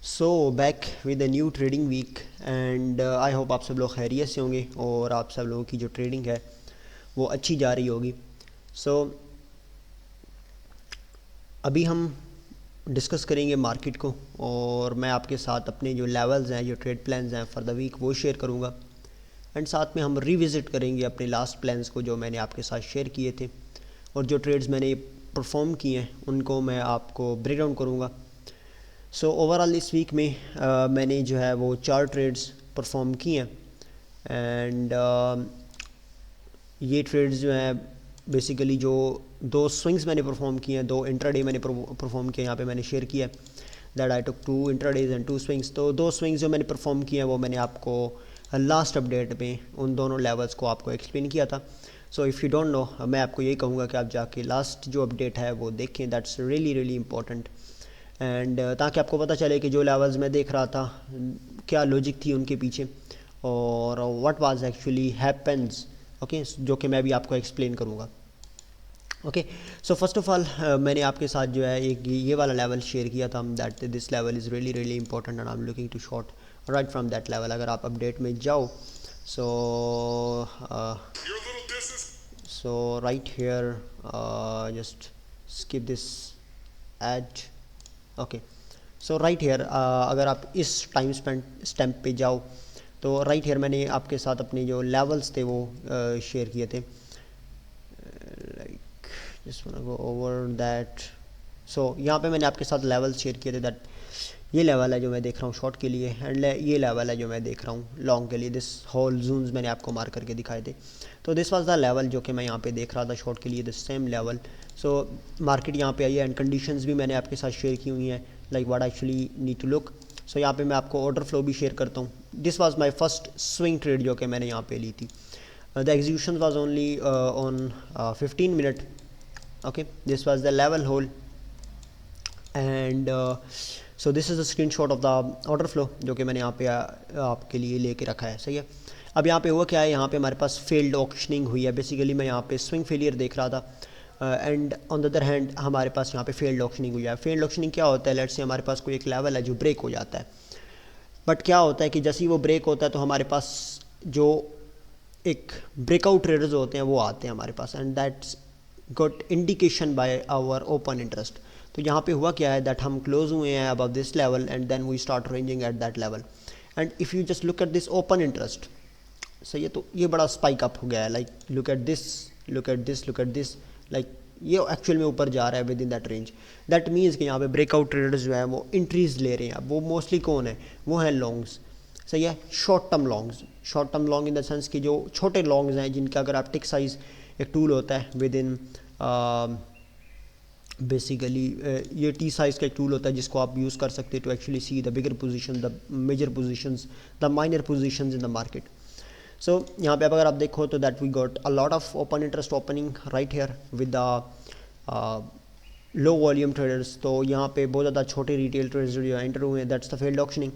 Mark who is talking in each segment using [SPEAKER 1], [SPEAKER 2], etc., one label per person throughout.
[SPEAKER 1] So back with a new trading week and I hope आप सब लोग खैरियत से होंगे और आप सब लोगों की जो ट्रेडिंग है वो अच्छी जा रही होगी। सो अभी हम डिस्कस करेंगे मार्केट को और मैं आपके साथ अपने जो लेवल्स हैं, जो ट्रेड प्लान्स हैं फॉर द वीक वो शेयर करूँगा। एंड साथ में हम रिविज़िट करेंगे अपने लास्ट प्लान्स को जो मैंने आपके साथ शेयर किए थे, और जो ट्रेड्स मैंने परफॉर्म किए हैं उनको मैं आपको ब्रेक डाउन करूँगा। सो ओवरऑल इस वीक में मैंने जो है वो 4 ट्रेड्स परफॉर्म किए हैं। एंड ये ट्रेड्स जो हैं बेसिकली जो 2 स्विंग्स मैंने परफॉर्म किए हैं, 2 इंट्राडे मैंने परफॉर्म किए, यहाँ पे मैंने शेयर किया है that I took 2 intradays and 2 swings. तो 2 स्विंग्स जो मैंने परफॉर्म किए हैं वो मैंने आपको लास्ट अपडेट में उन दोनों लेवल्स को आपको एक्सप्लेन किया था। So if you don't know, मैं आपको यही कहूँगा कि आप जाके लास्ट जो अपडेट है वो देखें, that's really really important. And ताकि आपको पता चले कि जो लेवल्स मैं देख रहा था क्या लॉजिक थी उनके पीछे और what was actually happens, okay, जो कि मैं भी आपको एक्सप्लेन करूँगा। Okay, so first of all मैंने आपके साथ जो है एक ये वाला लेवल शेयर किया था that this level is really really important and I am looking to short right from that level. अगर आप अपडेट में जाओ so right here just skip this ad. Okay, so right here अगर आप इस time stamp पे जाओ तो राइट हेयर मैंने आपके साथ अपने जो लेवल्स थे वो शेयर किए थे। Like just want go over that. So यहाँ पे मैंने आपके साथ लेवल शेयर किए थे दैट ये लेवल है जो मैं देख रहा हूँ शॉर्ट के लिए, एंड ये लेवल है जो मैं देख रहा हूँ लॉन्ग के लिए। दिस होल जोन्स मैंने आपको मार्क करके दिखाए थे। तो दिस वाज द लेवल जो कि मैं यहाँ पे देख रहा था शॉर्ट के लिए, this same level. So market यहाँ पे आई है एंड कंडीशंस भी मैंने आपके साथ शेयर की हुई हैं, like what actually need to look. So यहाँ पे मैं आपको ऑर्डर फ्लो भी शेयर करता हूँ। This was my first swing trade जो कि मैंने यहाँ पे ली थी। The execution was only on 15 minute. Okay, this was the level whole and so this is the screen shot of the order flow जो कि मैंने यहाँ पे आपके लिए लेके रखा है। सही है। अब यहाँ पे हुआ क्या है, यहाँ पे हमारे पास फेल्ड ऑक्शनिंग हुई है। बेसिकली मैं यहाँ पे स्विंग फेलियर देख रहा था and on the other hand हमारे पास यहाँ पे फेल्ड ऑक्शनिंग हुई है। फेल्ड ऑक्शनिंग क्या होता है, लेट्स से हमारे पास कोई एक लेवल है जो ब्रेक हो जाता है, बट क्या होता है कि जैसे ही वो ब्रेक होता है तो हमारे पास जो एक ब्रेकआउट ट्रेडर्स होते हैं वो आते हैं हमारे पास, and that's got indication by our open interest. तो यहाँ पे हुआ क्या है दैट हम क्लोज हुए हैं above this level and then we start ranging at that level. And if you just look at this open interest, सही है, तो ये बड़ा स्पाइक अप हो गया है। Like look at this, look at this, look at this, like ये actual में ऊपर जा रहा है with in that range. That means कि यहाँ पे ब्रेकआउट ट्रेडर्स जो है वो इंट्रीज ले रहे हैं। अब वो मोस्टली कौन है, वो हैं लॉन्ग्स। सही है, short term longs. Short term long in the sense कि जो छोटे लॉन्ग्स हैं जिनका अगर आप टिक साइज़ एक टूल होता है विद इन बेसिकली ये टी साइज़ का एक टूल होता है जिसको आप यूज़ कर सकते हैं to actually see the bigger position, the major positions, the minor positions in the market. So यहाँ पे अगर आप देखो तो that we got a lot of open interest opening right here with the low volume traders. तो यहाँ पे बहुत ज़्यादा छोटे रिटेल ट्रेडर्स जो एंटर हुए हैं, that's the failed auctioning.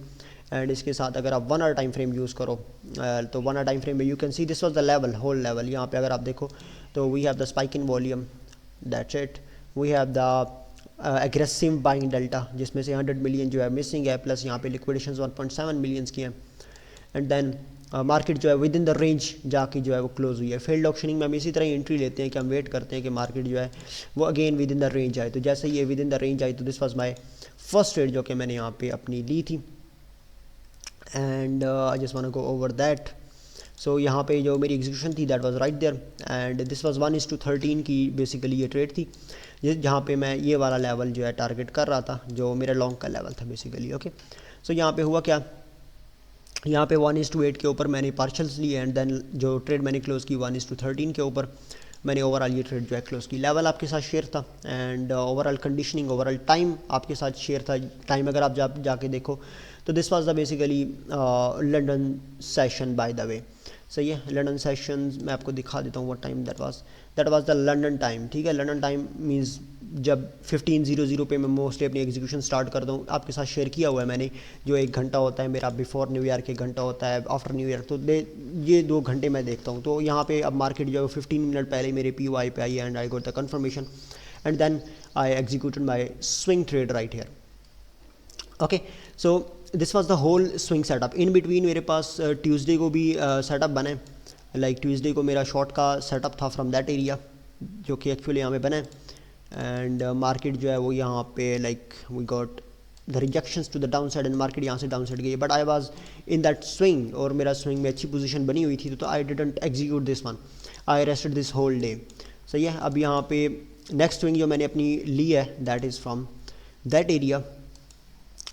[SPEAKER 1] And इसके साथ अगर आप 1 आवर टाइम फ्रेम यूज़ करो तो 1 आवर टाइम फ्रेम में you can see this was the level, whole level. यहाँ पे अगर आप देखो तो we have the spike in volume, that's it. We have the aggressive buying delta जिसमें से 100 मिलियन जो है मिसिंग है, प्लस यहाँ पे लिक्विडेशंस 1.7 मिलियंस की हैं। एंड देन मार्केट जो है विद इन द रेंज जाके जो है वो क्लोज हुई है। फेल्ड ऑक्शनिंग में हम इसी तरह ही एंट्री लेते हैं कि हम वेट करते हैं कि मार्केट जो है वो again within the range आए। तो जैसे ये विद इन द रेंज आई तो this was my first trade जो कि मैंने यहाँ पे अपनी ली थी, and I just want to go over that. So यहाँ पे जो मेरी एग्जीक्यूशन थी that was right there and this was 1:13 की बेसिकली ये ट्रेड थी, जहाँ पे मैं ये वाला लेवल जो है टारगेट कर रहा था जो मेरा लॉन्ग का लेवल था बेसिकली। ओके, सो यहाँ पे हुआ क्या, यहाँ पे 1:8 के ऊपर मैंने पार्शल्स लिए एंड देन जो ट्रेड मैंने क्लोज़ की 1:13 के ऊपर मैंने ओवरऑल ये ट्रेड जो है क्लोज़ की। लेवल आपके साथ शेयर था and overall conditioning, overall time आपके साथ शेयर था। टाइम अगर आप जाके देखो तो this was the basically London session bye the वे। सही है, लंदन सेशन मैं आपको दिखा देता हूँ what time that was the London time. ठीक है, लंदन टाइम मींस जब 15:00 पे मैं मोस्टली अपनी एग्जीक्यूशन स्टार्ट कर दूँ। आपके साथ शेयर किया हुआ है मैंने, जो 1 घंटा होता है मेरा बिफोर न्यू ईयर के, घंटा होता है आफ्टर न्यू ईयर, तो ये 2 घंटे मैं देखता हूँ। तो यहाँ पे अब मार्केट जो है 15 मिनट पहले मेरे POI पे आई and I got the confirmation and then I executed my swing trade right here. Okay, so this was the whole swing setup. In between मेरे पास ट्यूसडे को भी सेटअप बना है, लाइक ट्यूसडे को मेरा शॉर्ट का सेटअप था फ्रॉम दैट एरिया, जो कि एक्चुअली यहाँ पे बना है। एंड मार्केट जो है वो यहाँ पे like we got the rejections to the down side, and market यहाँ से डाउन साइड गई, but I was in that swing, और मेरा स्विंग में अच्छी पोजीशन बनी हुई थी, तो I didn't execute this one, I rested this whole day. सही है, अब यहाँ पे नेक्स्ट स्विंग जो मैंने अपनी ली है that is from that area.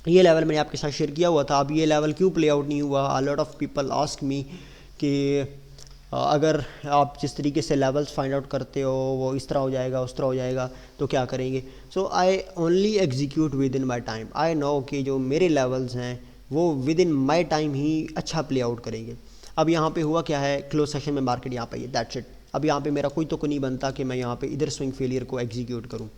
[SPEAKER 1] ये लेवल मैंने आपके साथ शेयर किया हुआ था। अब ये लेवल क्यों प्ले आउट नहीं हुआ? अ lot of people ask me कि अगर आप जिस तरीके से लेवल्स फाइंड आउट करते हो वो इस तरह हो जाएगा उस तरह हो जाएगा तो क्या करेंगे? So I only execute within my time. I know कि जो मेरे लेवल्स हैं वो विद इन माई टाइम ही अच्छा प्ले आउट करेंगे। अब यहाँ पे हुआ क्या है, क्लोज सेशन में मार्केट यहाँ पे है, दैट्स इट। अब यहाँ पे मेरा कोई तो नहीं बनता कि मैं यहाँ पे इधर स्विंग फेलियर को एग्जीक्यूट करूँ।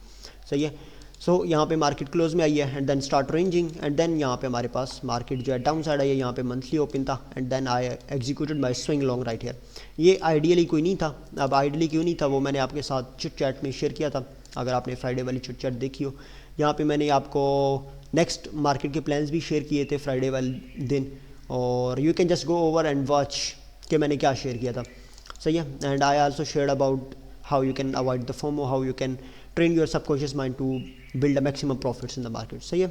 [SPEAKER 1] सही है, सो यहाँ पे मार्केट क्लोज में आई है and then start ranging, and then यहाँ पे हमारे पास मार्केट जो है डाउन साइड आई है, यहाँ पे मंथली ओपन था, and then I executed my swing long right here. ये आइडियली कोई नहीं था। अब आइडियली क्यों नहीं था वो मैंने आपके साथ चिट चैट में शेयर किया था, अगर आपने फ्राइडे वाली चिट चैट देखी हो। यहाँ पे मैंने आपको नेक्स्ट मार्केट के प्लान्स भी शेयर किए थे फ्राइडे वाले दिन, और you can just go over and watch कि मैंने क्या शेयर किया था। सही है, and I also share about how you can avoid the FOMO, how you can train your subconscious mind to build a maximum profits in the market। सही है,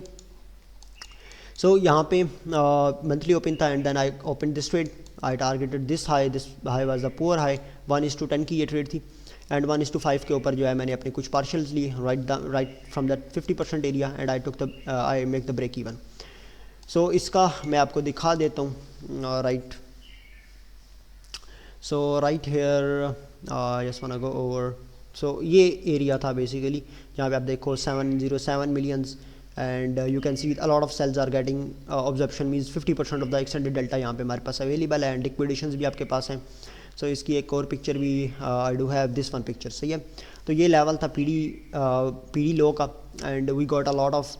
[SPEAKER 1] so यहाँ पे मंथली ओपन था, and then I open this trade, I targeted this high was a poor high, 1:10 की ये trade थी, and 1:5 के ऊपर जो है मैंने अपने कुछ पार्शल्स लिए right from that 50% area, and I make the break even. So इसका मैं आपको दिखा देता हूँ right. So right here just want go over. So ये एरिया था बेसिकली जहाँ पे आप देखो 707 millions, and you can see a lot of sells are getting absorption, means 50% of the extended delta यहाँ पे हमारे पास अवेलेबल है, एंड लिक्विडेशंस भी आपके पास हैं। सो इसकी एक और पिक्चर भी I do have this one picture. सही है, तो ये लेवल था पीडी लो का, and we got a lot of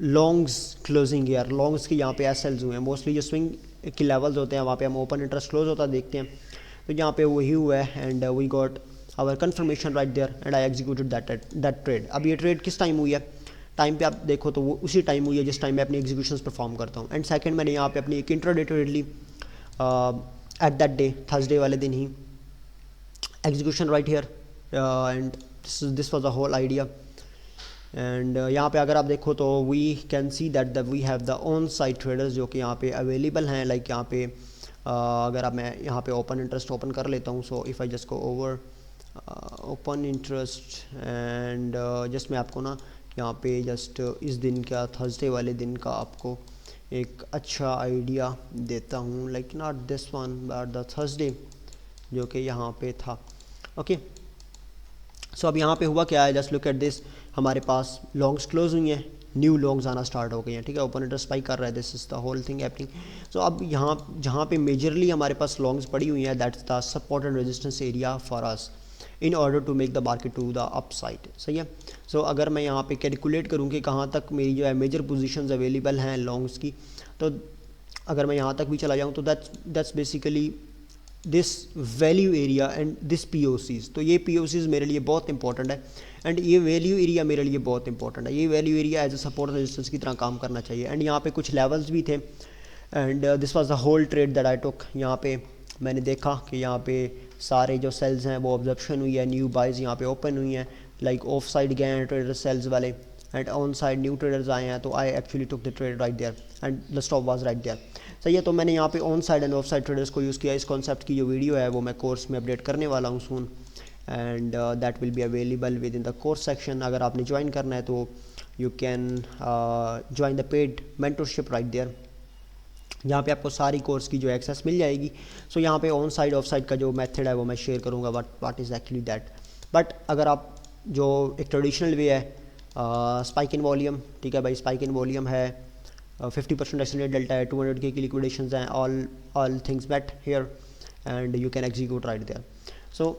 [SPEAKER 1] longs closing here. Longs के यहाँ पे एस एल्स हुए हैं, मोस्टली जो स्विंग के लेवल्स होते हैं वहाँ पे हम ओपन इंटरेस्ट क्लोज होता देखते हैं, तो यहाँ पे वही हुआ है, and we got our confirmation right there, and I executed that trade. अब ये ट्रेड किस टाइम हुई है? टाइम पे आप देखो तो वो उसी टाइम हुई है जिस टाइम मैं अपनी एग्जीक्यूशंस परफॉर्म करता हूँ। एंड सेकंड मैंने यहाँ पे अपनी एक इंट्राडे ट्रेड ली एट दैट डे, थर्सडे वाले दिन ही, execution right here, and this was the whole idea. And यहाँ पे अगर आप देखो तो we can see that we have the on side traders जो कि यहाँ पे अवेलेबल हैं। लाइक यहाँ पे अगर आप मैं यहाँ पे ओपन इंटरेस्ट ओपन कर लेता हूँ, so if I just go over open interest, and just मैं आपको ना यहाँ पे जस्ट इस दिन का थर्सडे वाले दिन का आपको एक अच्छा आइडिया देता हूँ, like not this one but the Thursday जो कि यहाँ पे था। ओके, सो अब यहाँ पे हुआ क्या है, जस्ट लुक एट दिस, हमारे पास लॉन्ग्स क्लोज हुई हैं, न्यू लॉन्ग्स आना स्टार्ट हो गए हैं। ठीक है, ओपन इंटरेस्ट स्पाइक कर रहा है, this is the whole thing happening. So अब यहाँ जहाँ पे मेजरली हमारे पास लॉन्ग्स पड़ी हुई हैं, that's the support and resistance area for us in order to make the market to the up side. सही है, सो अगर मैं यहाँ पे कैलकुलेट करूँ कि कहाँ तक मेरी जो है मेजर पोजीशंस अवेलेबल हैं लॉन्ग्स की, तो अगर मैं यहाँ तक भी चला जाऊँ तो that's basically this value area and this POCs। तो ये POCs मेरे लिए बहुत इंपॉर्टेंट है, एंड ये वैल्यू एरिया मेरे लिए बहुत इंपॉर्टेंट है। ये value area as a support resistance की तरह काम करना चाहिए। एंड यहाँ पे कुछ लेवल्स भी थे, and this was the whole trade that I took. यहाँ पे मैंने देखा कि यहाँ पे सारे जो सेल्स हैं वो ऑब्जर्प्शन हुई है, न्यू बाइज यहाँ पे ओपन हुई हैं, लाइक ऑफ साइड गए हैं ट्रेडर सेल्स वाले, and on side new traders आए हैं, तो I actually took the trade right there and the stop was right there. सही है, तो मैंने यहाँ पे on side and off side traders को यूज़ किया। इस कॉन्सेप्ट की जो वीडियो है वो मैं कोर्स में अपडेट करने वाला हूँ soon, and that will be available within the course section. अगर आपने ज्वाइन करना है तो you can join the paid mentorship right there, यहाँ पे आपको सारी कोर्स की जो एक्सेस मिल जाएगी। सो यहाँ पे ऑन साइड ऑफ साइड का जो मेथड है वो मैं शेयर करूँगा, what is actually that. But अगर आप जो एक ट्रेडिशनल वे है, स्पाइक इन वॉल्यूम, ठीक है भाई, स्पाइक इन वॉल्यूम है, 50% एक्सटेंडेड डेल्टा है, 200K की लिक्विडेशंस हैं, all things met here, and you can execute right there. So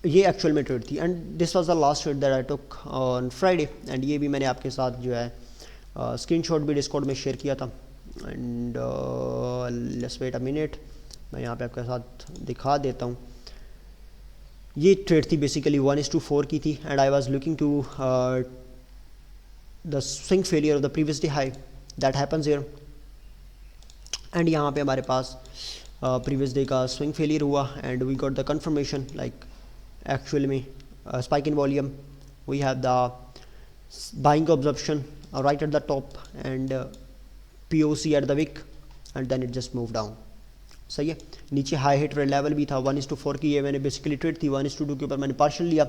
[SPEAKER 1] ये एक्चुअल में ट्रेड थी, and this was the last trade that I took on Friday. And ये भी मैंने आपके साथ जो है स्क्रीनशॉट भी डिस्कॉर्ड में शेयर किया था, and let's wait a minute, मैं यहाँ पे आपके साथ दिखा देता हूँ। ये ट्रेड थी बेसिकली 1:4 की थी, and I was looking to the swing failure of the previous day high, that happens here. And यहाँ पे हमारे पास प्रीवियस डे का स्विंग फेलियर हुआ and we got the confirmation like actual में spike in volume, we have the buying absorption right at the top and POC at the wick and then it just moved down। सही है, नीचे high hit red level भी था 1:4 की, ये मैंने basically trade थी 1:2 के ऊपर, मैंने पार्शल लिया,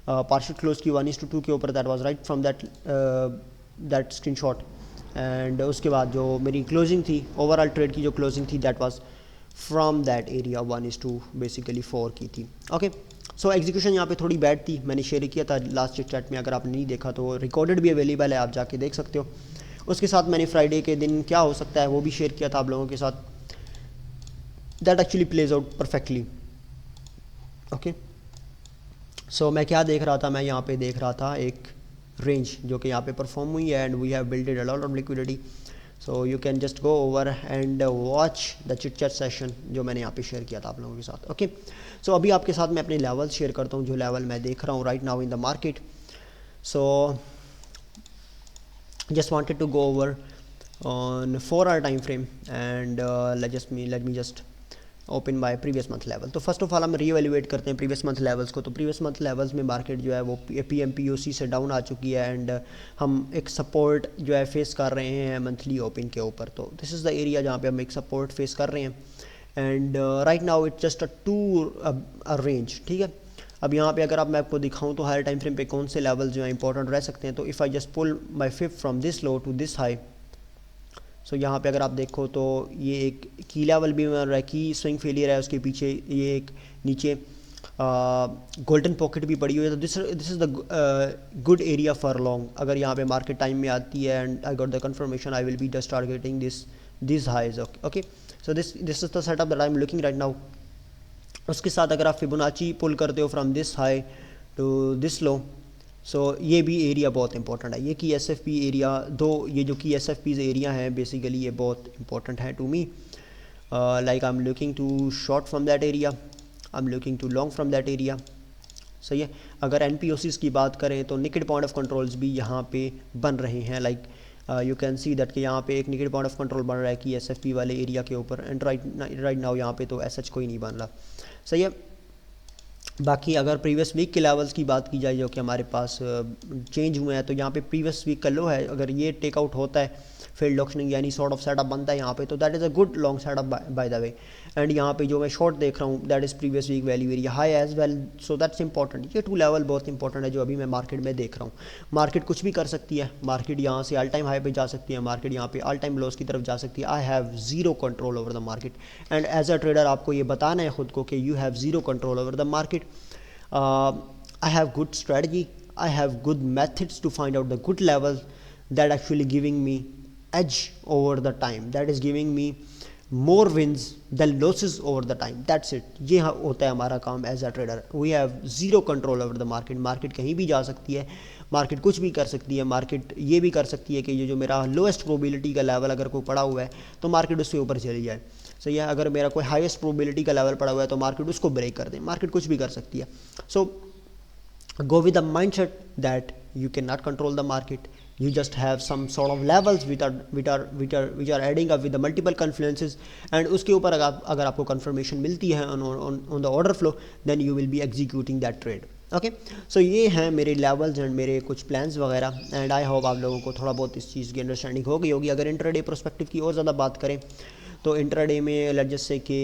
[SPEAKER 1] पार्शल क्लोज की 1:2 के ऊपर, that was right from that screenshot. And उसके बाद जो मेरी क्लोजिंग थी ओवरऑल ट्रेड की जो क्लोजिंग थी that was from that area 1:2 basically 4 की थी। ओके, सो एग्जीक्यूशन यहाँ पे थोड़ी बैड थी, मैंने शेयर किया था लास्ट चैट में, अगर आपने नहीं देखा तो रिकॉर्डेड भी अवेलेबल है, आप जाके देख सकते हो। उसके साथ मैंने फ्राइडे के दिन क्या हो सकता है वो भी शेयर किया था आप लोगों के साथ, that actually plays out perfectly. Okay, so मैं क्या देख रहा था, मैं यहाँ पे देख रहा था एक रेंज जो कि यहाँ पे परफॉर्म हुई है and we have builded a lot of liquidity. So you can just go over and watch the chit chat session जो मैंने यहाँ पे शेयर किया था आप लोगों के साथ। ओके, सो अभी आपके साथ मैं अपने लेवल शेयर करता हूँ, जो लेवल मैं देख रहा हूँ right now in the market. So just wanted to go over on 4 hour time frame and let me just open my previous month level। तो फर्स्ट ऑफ ऑल हम रीएवैल्यूएट करते हैं प्रीवियस मंथ लेवल्स को। तो प्रीवियस मंथ लेवल्स में market जो है वो PMPOC से डाउन आ चुकी है एंड हम एक सपोर्ट जो है फेस कर रहे हैं मंथली ओपन के ऊपर। तो दिस इज़ द एरिया जहाँ पे हम एक सपोर्ट फेस कर रहे हैं and right now it's just a range. ठीक है, अब यहाँ पे अगर आप मैं आपको दिखाऊं तो हायर टाइम फ्रेम पे कौन से लेवल जो है इंपॉर्टेंट रह सकते हैं। तो if I just pull my fifth from this low to this high, so यहाँ पे अगर आप देखो तो ये एक की लेवल भी बन रहा है, की स्विंग फेलियर है, उसके पीछे ये एक नीचे गोल्डन पॉकेट भी पड़ी हुई है। तो this is the good area for long. अगर यहाँ पे मार्केट टाइम में आती है and I got the confirmation I will be just targeting this highs. Okay, so this is the setup that I am looking right now. उसके साथ अगर आप फिबोनाची पुल करते हो from this high to this low, so ये भी area बहुत important है। ये की SFP एरिया, दो ये जो की SFP's एरिया हैं बेसिकली ये बहुत इंपॉर्टेंट है to me. Like I am looking to short from that area, I am looking to long from that area. सही है, अगर NPOCs की बात करें तो निकेड पॉइंट ऑफ कंट्रोल्स भी यहाँ पे बन रहे हैं। Like you can see that कि यहाँ पे एक निकेड पॉइंट ऑफ कंट्रोल बन रहा है कि SFP वाले एरिया के ऊपर एंड राइट नाउ यहाँ पे तो SH कोई नहीं बन रहा। सही है, बाकी अगर प्रीवियस वीक के लेवल्स की बात की जाए जो कि हमारे पास चेंज हुए हैं, तो यहाँ पे प्रीवियस वीक का लो है, अगर ये टेकआउट होता है फील्ड ऑप्शनिंग यानी सॉर्ट ऑफ सेटअप बनता है यहाँ पे, तो that is a good long setup by the way. And यहाँ पे जो मैं शॉर्ट देख रहा हूँ that is previous week value area high as well, so that's important. ये 2 लेवल बहुत इंपॉर्टेंट है जो अभी मैं मार्केट में देख रहा हूँ। मार्केट कुछ भी कर सकती है, मार्केट यहाँ से ऑल टाइम हाई पे जा सकती है, मार्केट यहाँ पे ऑल टाइम लोस की तरफ जा सकती है। I have zero control over the market and as a trader आपको ये बताना है खुद को कि you have zero control over the market. I have good strategy, I have good methods to find out the good level that actually giving me edge over the time, that is giving me more wins than losses over the time, that's it। ये होता है हमारा काम as a trader. We have zero control over the market. Market कहीं भी जा सकती है, मार्केट कुछ भी कर सकती है, मार्केट ये भी कर सकती है कि ये जो मेरा लोएस्ट प्रोबेबिलिटी का लेवल अगर कोई पड़ा हुआ है तो मार्केट उससे ऊपर चली जाए। सही है, अगर मेरा कोई हाईएस्ट प्रोबेबिलिटी का लेवल पड़ा हुआ है तो मार्केट उसको ब्रेक कर दे, मार्केट कुछ भी कर सकती है। सो go with the mindset that you cannot control the market, you just have some sort of levels which are adding up with the multiple confluences and उसके ऊपर अगर आपको confirmation मिलती है on the order flow then you will be executing that trade। Okay, so ये हैं मेरे levels and मेरे कुछ प्लान्स वगैरह एंड आई होप आप लोगों को थोड़ा बहुत इस चीज़ की अंडरस्टैंडिंग हो गई होगी। अगर इंट्राडे प्रोस्पेक्टिव की और ज़्यादा बात करें तो इंट्राडे में लेट्स जस्ट से कि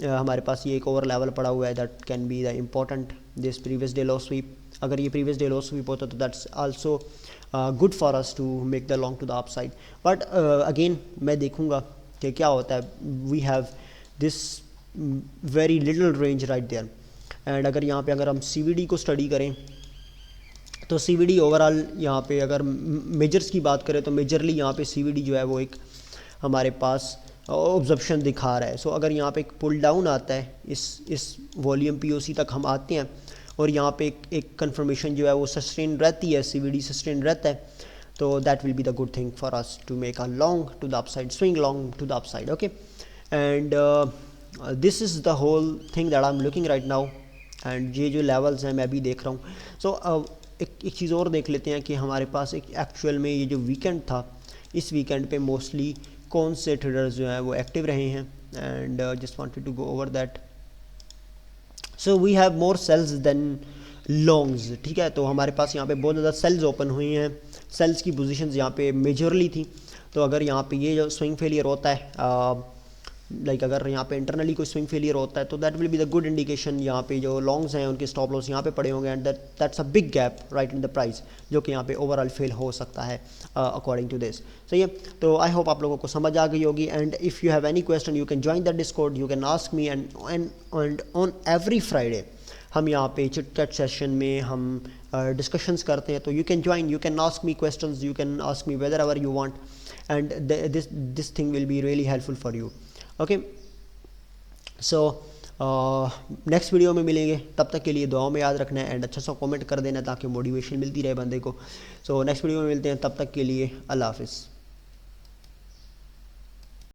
[SPEAKER 1] हमारे पास ये एक ओवर लेवल पड़ा हुआ है that can be the important this previous day low sweep. अगर ये प्रीवियस डे लो स्वीप होता तो that's also good for us to make the long to the upside. But again मैं देखूंगा कि क्या होता है। We have this very little range right there and अगर यहाँ पे अगर हम CVD को स्टडी करें तो CVD ओवरऑल यहाँ पे अगर मेजर्स की बात करें तो मेजरली यहाँ पे CVD जो है वो एक हमारे पास ऑब्जर्प्शन दिखा रहा है। सो अगर यहाँ पे एक पुल डाउन आता है इस वॉल्यूम POC तक हम आते हैं और यहाँ पे एक कंफर्मेशन जो है वो सस्टेन रहती है, CVD सस्टेन रहता है, तो that will be the good thing for us to make a long to the upside, swing long to the upside. Okay, and this is the whole thing that I am looking right now and ये जो levels हैं मैं भी देख रहा हूँ। सो एक चीज़ और देख लेते हैं कि हमारे पास एक एक्चुअल में ये जो वीकेंड था, इस वीकेंड पे मोस्टली कौन से ट्रेडर्स जो हैं वो एक्टिव रहे हैं, and just wanted to go over that. So we have more sells than longs, ठीक है। तो हमारे पास यहाँ पे बहुत ज़्यादा सेल्स ओपन हुई हैं, सेल्स की पोजीशंस यहाँ पे मेजरली थी। तो अगर यहाँ पे ये जो स्विंग फेलियर होता है, लाइक अगर यहाँ पे इंटरनली कोई स्विंग फेलियर होता है तो that will be the good indication. यहाँ पे जो लॉन्ग्स हैं उनके स्टॉप लॉस यहाँ पे पड़े होंगे, and that's a big gap right in the price, जो कि यहाँ पे ओवरऑल फेल हो सकता है अकॉर्डिंग टू दिस। सही है, तो आई होप आप लोगों को समझ आ गई होगी। And if you have any question you can join the Discord, you can ask me, and on every Friday हम यहाँ पे चिट चैट सेशन में हम डिस्कशंस करते हैं। तो you can join, you can ask me questions, you can ask me whether ever you want, and this thing will be really helpful for you. Okay, so next video में मिलेंगे, तब तक के लिए दुआओं में याद रखना है एंड अच्छा सा कमेंट कर देना ताकि मोटिवेशन मिलती रहे बंदे को। सो नेक्स्ट वीडियो में मिलते हैं, तब तक के लिए अल्लाह हाफिज़।